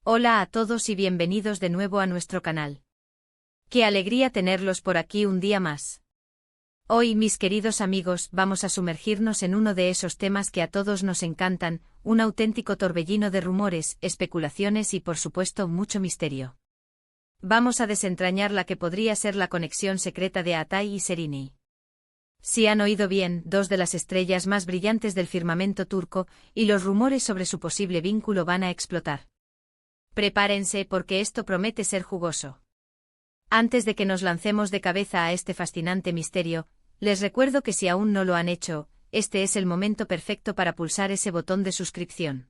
Hola a todos y bienvenidos de nuevo a nuestro canal. Qué alegría tenerlos por aquí un día más. Hoy, mis queridos amigos, vamos a sumergirnos en uno de esos temas que a todos nos encantan, un auténtico torbellino de rumores, especulaciones y por supuesto mucho misterio. Vamos a desentrañar la que podría ser la conexión secreta de Atay y Serenei. Si han oído bien, dos de las estrellas más brillantes del firmamento turco, y los rumores sobre su posible vínculo van a explotar. Prepárense porque esto promete ser jugoso. Antes de que nos lancemos de cabeza a este fascinante misterio, les recuerdo que si aún no lo han hecho, este es el momento perfecto para pulsar ese botón de suscripción.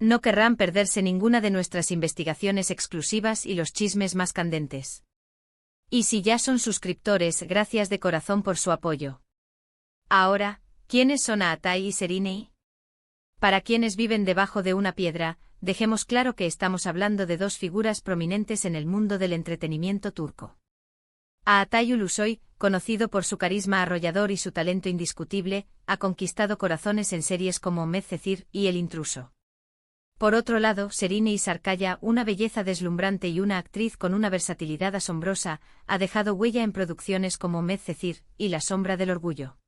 No querrán perderse ninguna de nuestras investigaciones exclusivas y los chismes más candentes. Y si ya son suscriptores, gracias de corazón por su apoyo. Ahora, ¿quiénes son Atay y Serenei? Para quienes viven debajo de una piedra, dejemos claro que estamos hablando de dos figuras prominentes en el mundo del entretenimiento turco. Atay Ulusoy, conocido por su carisma arrollador y su talento indiscutible, ha conquistado corazones en series como Medcezir y El intruso. Por otro lado, Serenei Sarıkaya, una belleza deslumbrante y una actriz con una versatilidad asombrosa, ha dejado huella en producciones como Medcezir y La sombra del orgullo.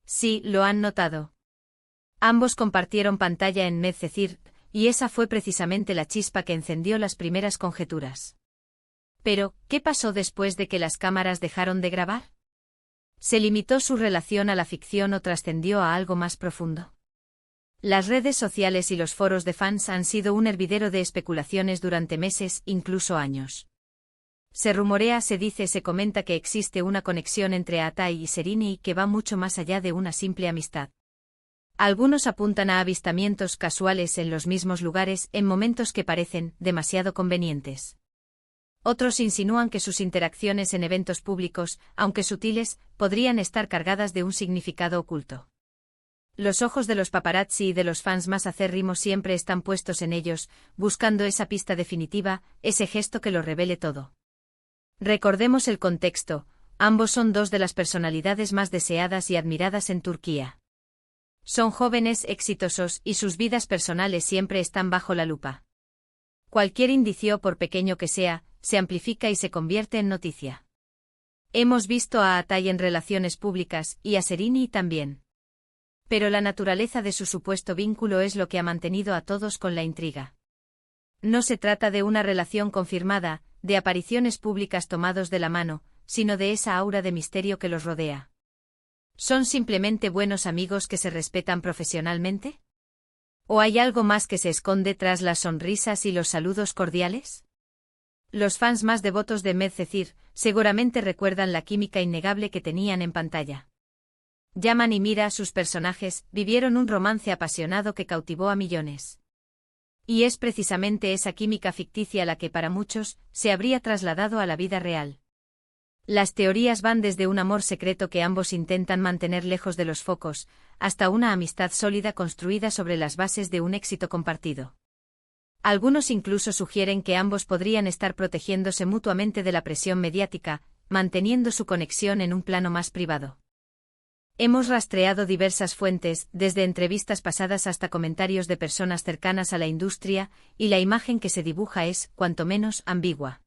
Sí, lo han notado. Ambos compartieron pantalla en Medcezir, y esa fue precisamente la chispa que encendió las primeras conjeturas. Pero, ¿qué pasó después de que las cámaras dejaron de grabar? ¿Se limitó su relación a la ficción o trascendió a algo más profundo? Las redes sociales y los foros de fans han sido un hervidero de especulaciones durante meses, incluso años. Se rumorea, se dice, se comenta que existe una conexión entre Atay y Serenei que va mucho más allá de una simple amistad. Algunos apuntan a avistamientos casuales en los mismos lugares en momentos que parecen demasiado convenientes. Otros insinúan que sus interacciones en eventos públicos, aunque sutiles, podrían estar cargadas de un significado oculto. Los ojos de los paparazzi y de los fans más acérrimos siempre están puestos en ellos, buscando esa pista definitiva, ese gesto que lo revele todo. Recordemos el contexto, ambos son dos de las personalidades más deseadas y admiradas en Turquía. Son jóvenes, exitosos, y sus vidas personales siempre están bajo la lupa. Cualquier indicio, por pequeño que sea, se amplifica y se convierte en noticia. Hemos visto a Atay en relaciones públicas, y a Serenei también. Pero la naturaleza de su supuesto vínculo es lo que ha mantenido a todos con la intriga. No se trata de una relación confirmada, de apariciones públicas tomados de la mano, sino de esa aura de misterio que los rodea. ¿Son simplemente buenos amigos que se respetan profesionalmente? ¿O hay algo más que se esconde tras las sonrisas y los saludos cordiales? Los fans más devotos de Medcezir seguramente recuerdan la química innegable que tenían en pantalla. Yaman y Mira, sus personajes, vivieron un romance apasionado que cautivó a millones. Y es precisamente esa química ficticia la que para muchos se habría trasladado a la vida real. Las teorías van desde un amor secreto que ambos intentan mantener lejos de los focos, hasta una amistad sólida construida sobre las bases de un éxito compartido. Algunos incluso sugieren que ambos podrían estar protegiéndose mutuamente de la presión mediática, manteniendo su conexión en un plano más privado. Hemos rastreado diversas fuentes, desde entrevistas pasadas hasta comentarios de personas cercanas a la industria, y la imagen que se dibuja es, cuanto menos, ambigua.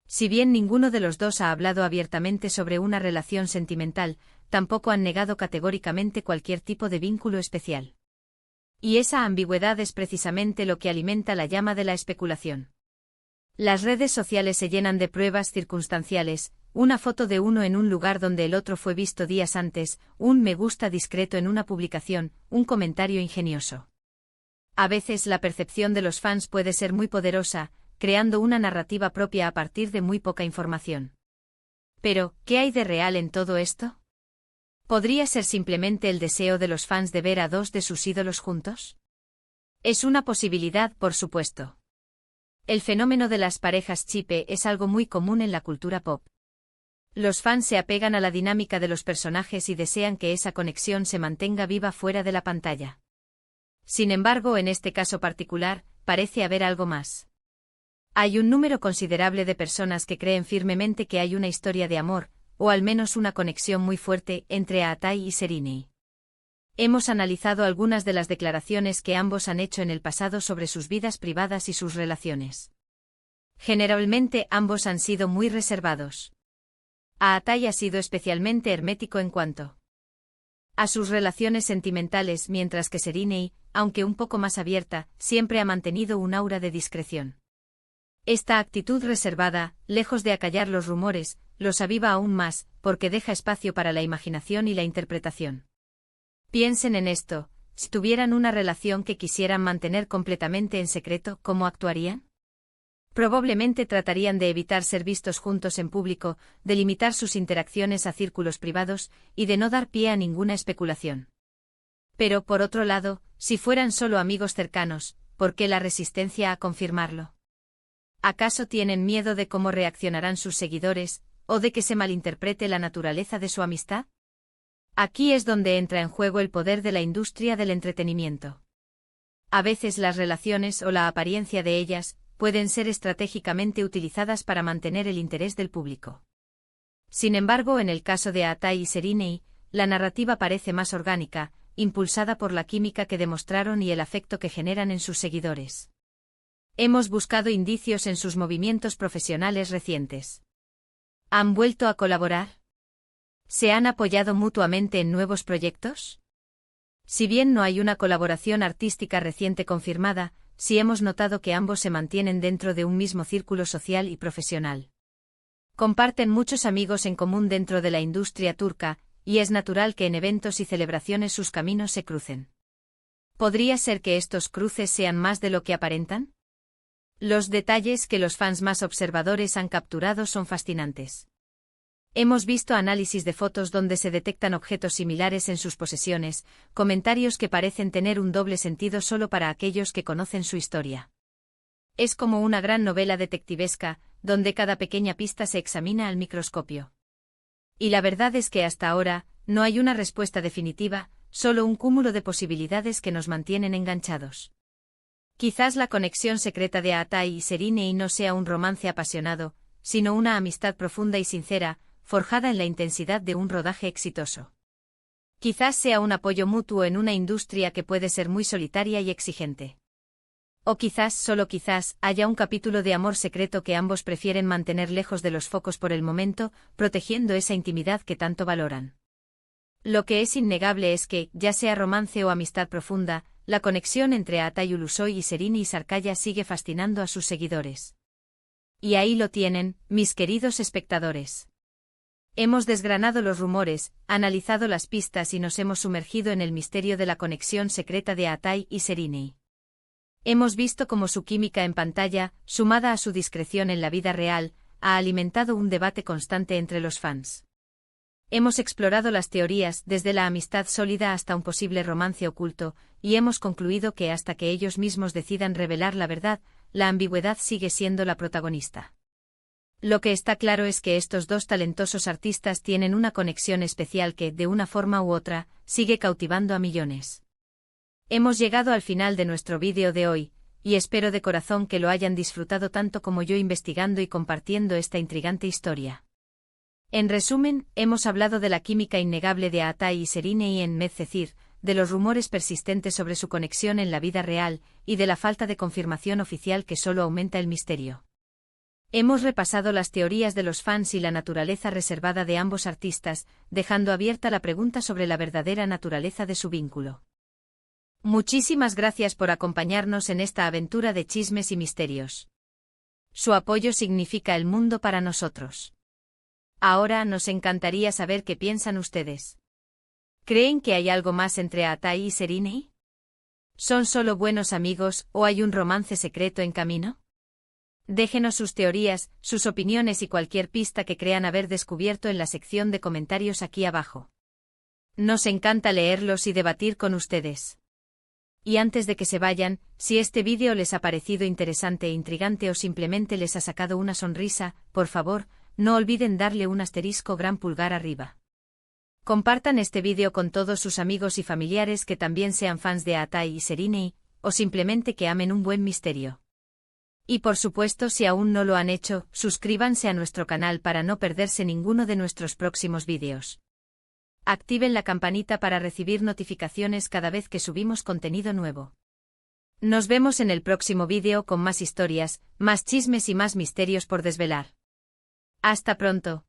Si bien ninguno de los dos ha hablado abiertamente sobre una relación sentimental, tampoco han negado categóricamente cualquier tipo de vínculo especial. Y esa ambigüedad es precisamente lo que alimenta la llama de la especulación. Las redes sociales se llenan de pruebas circunstanciales, una foto de uno en un lugar donde el otro fue visto días antes, un me gusta discreto en una publicación, un comentario ingenioso. A veces la percepción de los fans puede ser muy poderosa, creando una narrativa propia a partir de muy poca información. Pero, ¿qué hay de real en todo esto? ¿Podría ser simplemente el deseo de los fans de ver a dos de sus ídolos juntos? Es una posibilidad, por supuesto. El fenómeno de las parejas chipe es algo muy común en la cultura pop. Los fans se apegan a la dinámica de los personajes y desean que esa conexión se mantenga viva fuera de la pantalla. Sin embargo, en este caso particular, parece haber algo más. Hay un número considerable de personas que creen firmemente que hay una historia de amor, o al menos una conexión muy fuerte, entre Atay y Serenei. Hemos analizado algunas de las declaraciones que ambos han hecho en el pasado sobre sus vidas privadas y sus relaciones. Generalmente ambos han sido muy reservados. Atai ha sido especialmente hermético en cuanto a sus relaciones sentimentales, mientras que Serinei, aunque un poco más abierta, siempre ha mantenido un aura de discreción. Esta actitud reservada, lejos de acallar los rumores, los aviva aún más, porque deja espacio para la imaginación y la interpretación. Piensen en esto: si tuvieran una relación que quisieran mantener completamente en secreto, ¿cómo actuarían? Probablemente tratarían de evitar ser vistos juntos en público, de limitar sus interacciones a círculos privados, y de no dar pie a ninguna especulación. Pero, por otro lado, si fueran solo amigos cercanos, ¿por qué la resistencia a confirmarlo? ¿Acaso tienen miedo de cómo reaccionarán sus seguidores, o de que se malinterprete la naturaleza de su amistad? Aquí es donde entra en juego el poder de la industria del entretenimiento. A veces las relaciones o la apariencia de ellas pueden ser estratégicamente utilizadas para mantener el interés del público. Sin embargo, en el caso de Atai y Serinei, la narrativa parece más orgánica, impulsada por la química que demostraron y el afecto que generan en sus seguidores. Hemos buscado indicios en sus movimientos profesionales recientes. ¿Han vuelto a colaborar? ¿Se han apoyado mutuamente en nuevos proyectos? Si bien no hay una colaboración artística reciente confirmada, sí hemos notado que ambos se mantienen dentro de un mismo círculo social y profesional. Comparten muchos amigos en común dentro de la industria turca, y es natural que en eventos y celebraciones sus caminos se crucen. ¿Podría ser que estos cruces sean más de lo que aparentan? Los detalles que los fans más observadores han capturado son fascinantes. Hemos visto análisis de fotos donde se detectan objetos similares en sus posesiones, comentarios que parecen tener un doble sentido solo para aquellos que conocen su historia. Es como una gran novela detectivesca, donde cada pequeña pista se examina al microscopio. Y la verdad es que hasta ahora, no hay una respuesta definitiva, solo un cúmulo de posibilidades que nos mantienen enganchados. Quizás la conexión secreta de Atai y Serinei no sea un romance apasionado, sino una amistad profunda y sincera, forjada en la intensidad de un rodaje exitoso. Quizás sea un apoyo mutuo en una industria que puede ser muy solitaria y exigente. O quizás, solo quizás, haya un capítulo de amor secreto que ambos prefieren mantener lejos de los focos por el momento, protegiendo esa intimidad que tanto valoran. Lo que es innegable es que, ya sea romance o amistad profunda, la conexión entre Atai Ulusoy y Serinei Sarkaya sigue fascinando a sus seguidores. Y ahí lo tienen, mis queridos espectadores. Hemos desgranado los rumores, analizado las pistas y nos hemos sumergido en el misterio de la conexión secreta de Atai y Serinei. Hemos visto cómo su química en pantalla, sumada a su discreción en la vida real, ha alimentado un debate constante entre los fans. Hemos explorado las teorías, desde la amistad sólida hasta un posible romance oculto, y hemos concluido que hasta que ellos mismos decidan revelar la verdad, la ambigüedad sigue siendo la protagonista. Lo que está claro es que estos dos talentosos artistas tienen una conexión especial que, de una forma u otra, sigue cautivando a millones. Hemos llegado al final de nuestro vídeo de hoy, y espero de corazón que lo hayan disfrutado tanto como yo investigando y compartiendo esta intrigante historia. En resumen, hemos hablado de la química innegable de Atai y Serinei en Medcezir, de los rumores persistentes sobre su conexión en la vida real, y de la falta de confirmación oficial que solo aumenta el misterio. Hemos repasado las teorías de los fans y la naturaleza reservada de ambos artistas, dejando abierta la pregunta sobre la verdadera naturaleza de su vínculo. Muchísimas gracias por acompañarnos en esta aventura de chismes y misterios. Su apoyo significa el mundo para nosotros. Ahora nos encantaría saber qué piensan ustedes. ¿Creen que hay algo más entre Atai y Serinei? ¿Son solo buenos amigos o hay un romance secreto en camino? Déjenos sus teorías, sus opiniones y cualquier pista que crean haber descubierto en la sección de comentarios aquí abajo. Nos encanta leerlos y debatir con ustedes. Y antes de que se vayan, si este vídeo les ha parecido interesante e intrigante o simplemente les ha sacado una sonrisa, por favor, no olviden darle un asterisco gran pulgar arriba. Compartan este vídeo con todos sus amigos y familiares que también sean fans de Atai y Serinei, o simplemente que amen un buen misterio. Y por supuesto, si aún no lo han hecho, suscríbanse a nuestro canal para no perderse ninguno de nuestros próximos vídeos. Activen la campanita para recibir notificaciones cada vez que subimos contenido nuevo. Nos vemos en el próximo vídeo con más historias, más chismes y más misterios por desvelar. Hasta pronto.